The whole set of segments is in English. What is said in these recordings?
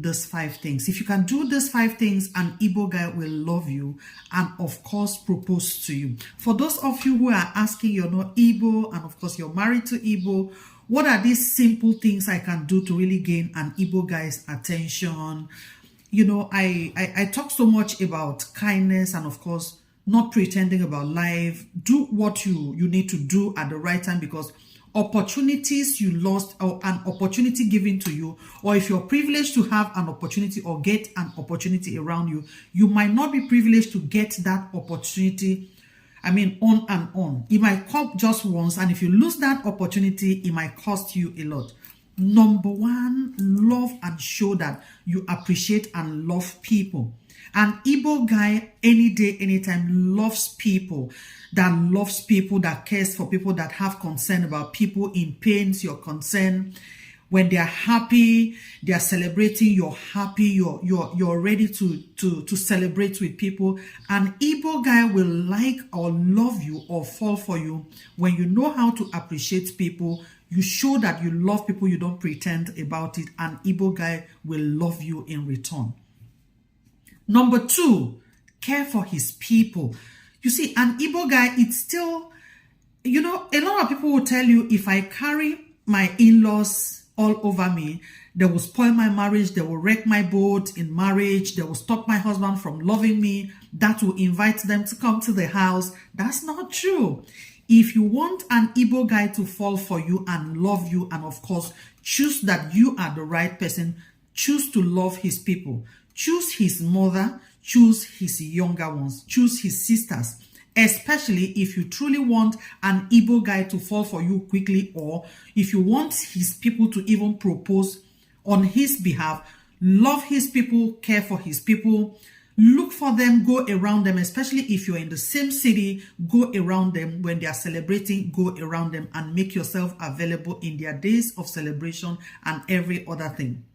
these 5 things. If you can do these 5 things, an Igbo guy will love you and of course propose to you. For those of you who are asking, you're not Igbo and of course you're married to Igbo, what are these simple things I can do to really gain an Igbo guy's attention? You know, I talk so much about kindness and of course not pretending about life. Do what you need to do at the right time, because opportunities you lost or an opportunity given to you, or if you're privileged to have an opportunity or get an opportunity around you, you might not be privileged to get that opportunity. I mean, on and on. It might come just once, and if you lose that opportunity, it might cost you a lot. Number 1, love and show that you appreciate and love people. An Igbo guy, any day, anytime, loves people, that cares for people, that have concern about people in pains, your concern. When they are happy, they are celebrating, you're happy, you're ready to celebrate with people. An Igbo guy will like or love you or fall for you when you know how to appreciate people. You show that you love people, you don't pretend about it. An Igbo guy will love you in return. Number 2, care for his people. You see, an Igbo guy, it's still, you know, a lot of people will tell you, if I carry my in-laws all over me, they will spoil my marriage, they will wreck my boat in marriage, they will stop my husband from loving me, that will invite them to come to the house. That's not true. If you want an Igbo guy to fall for you and love you, and of course, choose that you are the right person, choose to love his people. Choose his mother, choose his younger ones, choose his sisters, especially if you truly want an Igbo guy to fall for you quickly, or if you want his people to even propose on his behalf. Love his people, care for his people, look for them, go around them, especially if you're in the same city, go around them. When they are celebrating, go around them and make yourself available in their days of celebration and every other thing.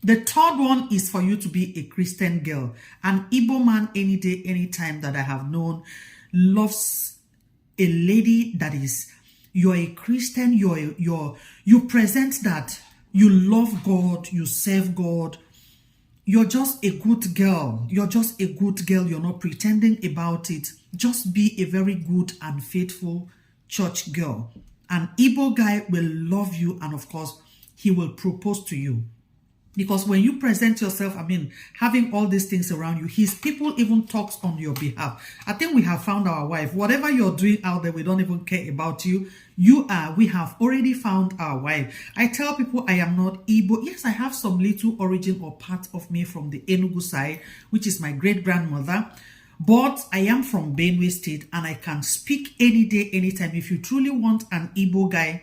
The 3rd one is for you to be a Christian girl. An Igbo man, any day, anytime that I have known, loves a lady that is, you're a Christian, you present that you love God, you serve God, you're just a good girl. You're just a good girl. You're not pretending about it. Just be a very good and faithful church girl. An Igbo guy will love you, and of course, he will propose to you. Because when you present yourself, I mean, having all these things around you, his people even talks on your behalf. I think we have found our wife. Whatever you're doing out there, we don't even care about you. We have already found our wife. I tell people I am not Igbo. Yes, I have some little origin or part of me from the Enugu side, which is my great-grandmother. But I am from Benue State, and I can speak any day, anytime. If you truly want an Igbo guy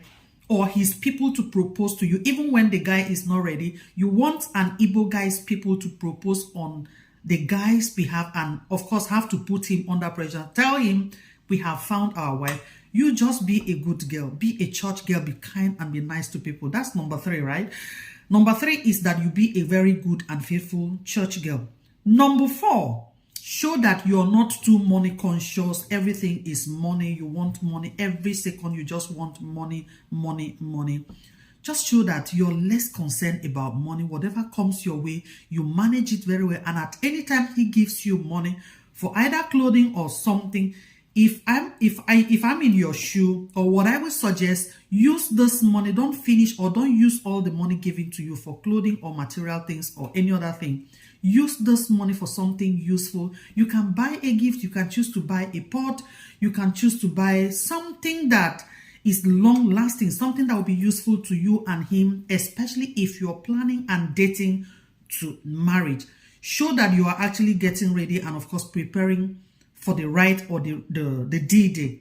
or his people to propose to you, even when the guy is not ready, you want an Igbo guy's people to propose on the guy's behalf, and of course have to put him under pressure. Tell him, we have found our wife. You just be a good girl, be a church girl, be kind and be nice to people. That's number 3, right? Number 3 is that you be a very good and faithful church girl. Number 4, show that you're not too money conscious. Everything is money. You want money every second. You just want money, money, money. Just show that you're less concerned about money. Whatever comes your way, you manage it very well. And at any time he gives you money for either clothing or something, if I'm in your shoe, or what I would suggest, use this money. Don't finish or don't use all the money given to you for clothing or material things or any other thing. Use this money for something useful. You can buy a gift. You can choose to buy a pot. You can choose to buy something that is long lasting, something that will be useful to you and him, especially if you're planning and dating to marriage. Show that you are actually getting ready and of course preparing for the right or the D-Day.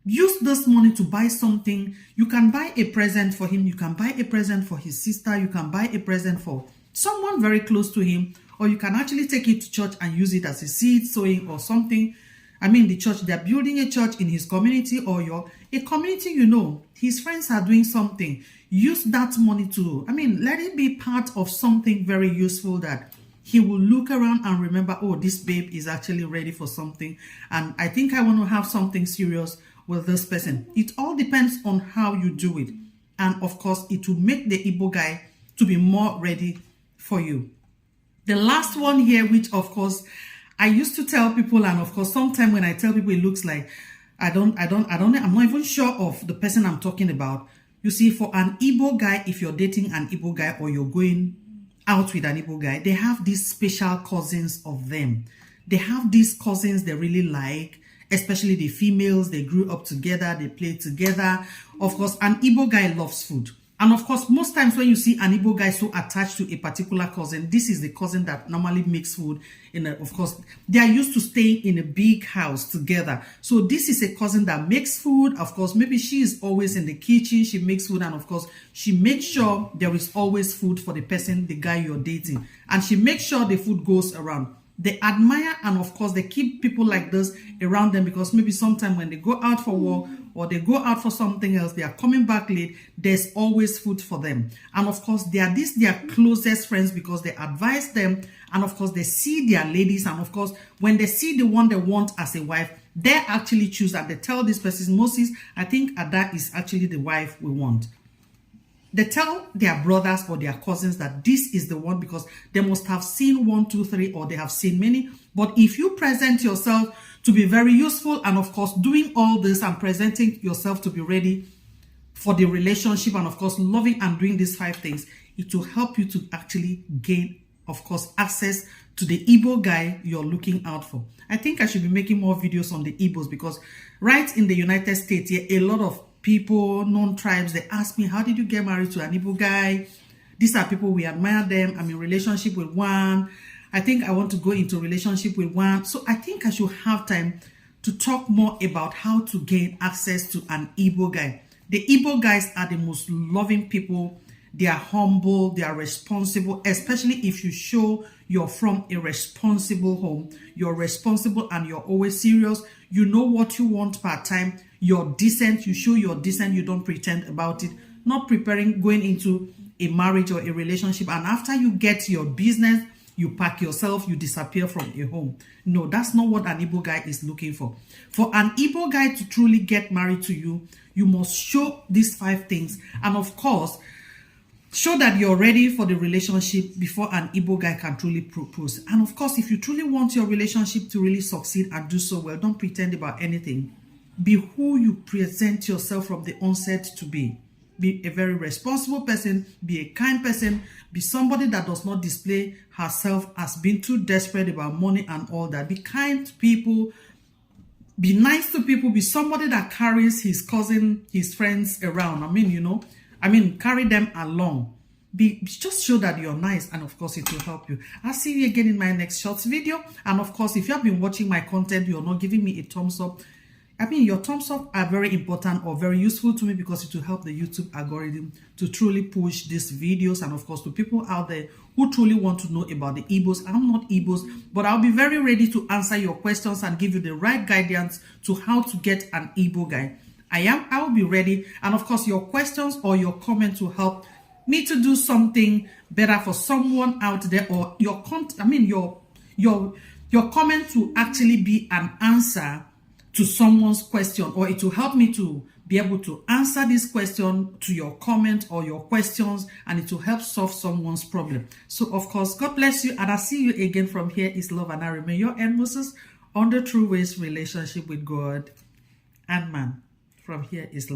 Use this money to buy something. You can buy a present for him. You can buy a present for his sister. You can buy a present for someone very close to him, or you can actually take it to church and use it as a seed sowing or something. I mean, the church, they're building a church in his community, or a community, you know, his friends are doing something. Use that money to, I mean, let it be part of something very useful that he will look around and remember, oh, this babe is actually ready for something. And I think I want to have something serious with this person. It all depends on how you do it. And of course, it will make the Igbo guy to be more ready for you. The last one here, which of course I used to tell people, and of course sometimes when I tell people it looks like I'm not even sure of the person I'm talking about. You see, for an Igbo guy, if you're dating an Igbo guy or you're going out with an Igbo guy, they have these special cousins of them. They have these cousins they really like, especially the females. They grew up together, they play together. Of course, an Igbo guy loves food. And of course, most times when you see an Igbo guy so attached to a particular cousin, this is the cousin that normally makes food. Of course, they are used to staying in a big house together. So this is a cousin that makes food. Of course, maybe she is always in the kitchen. She makes food. And of course, she makes sure there is always food for the person, the guy you're dating. And she makes sure the food goes around. They admire and of course they keep people like this around them because maybe sometime when they go out for work or they go out for something else, they are coming back late, there's always food for them. And of course they are their closest friends because they advise them, and of course they see their ladies, and of course when they see the one they want as a wife, they actually choose and they tell this person, Moses, I think Ada is actually the wife we want. They tell their brothers or their cousins that this is the one because they must have seen 1, 2, 3, or they have seen many. But if you present yourself to be very useful and of course doing all this and presenting yourself to be ready for the relationship and of course loving and doing these 5 things, it will help you to actually gain, of course, access to the Igbo guy you're looking out for. I think I should be making more videos on the Igbos because right in the United States here, a lot of people, non-tribes, they ask me, how did you get married to an Igbo guy? These are people, we admire them. I'm in relationship with one. I think I want to go into relationship with one. So I think I should have time to talk more about how to gain access to an Igbo guy. The Igbo guys are the most loving people. They are humble, they are responsible, especially if you show you're from a responsible home. You're responsible and you're always serious. You know what you want part time. You're decent. You show you're decent. You don't pretend about it. Not preparing, going into a marriage or a relationship. And after you get your business, you pack yourself, you disappear from a home. No, that's not what an Igbo guy is looking for. For an Igbo guy to truly get married to you, you must show these 5 things. And of course, show that you're ready for the relationship before an Igbo guy can truly propose. And of course, if you truly want your relationship to really succeed and do so well, don't pretend about anything. Be who you present yourself from the onset to be. Be a very responsible person, be a kind person, be somebody that does not display herself as being too desperate about money and all that. Be kind to people, be nice to people, be somebody that carries his cousin, his friends around. Carry them along. Just show that you're nice, and of course it will help you. I'll see you again in my next short video. And of course, if you have been watching my content, you're not giving me a thumbs up. Your thumbs up are very important or very useful to me because it will help the YouTube algorithm to truly push these videos. And of course, to people out there who truly want to know about the Igbos. I'm not Igbos, but I'll be very ready to answer your questions and give you the right guidance to how to get an Igbo guy. I will be ready. And of course, your questions or your comments will help me to do something better for someone out there, or your comment will actually be an answer to someone's question, or it will help me to be able to answer this question to your comment or your questions, and it will help solve someone's problem. So of course, God bless you, and I'll see you again. From here is love, and I remain your end Moses on the True Ways relationship with God and man. From here is love.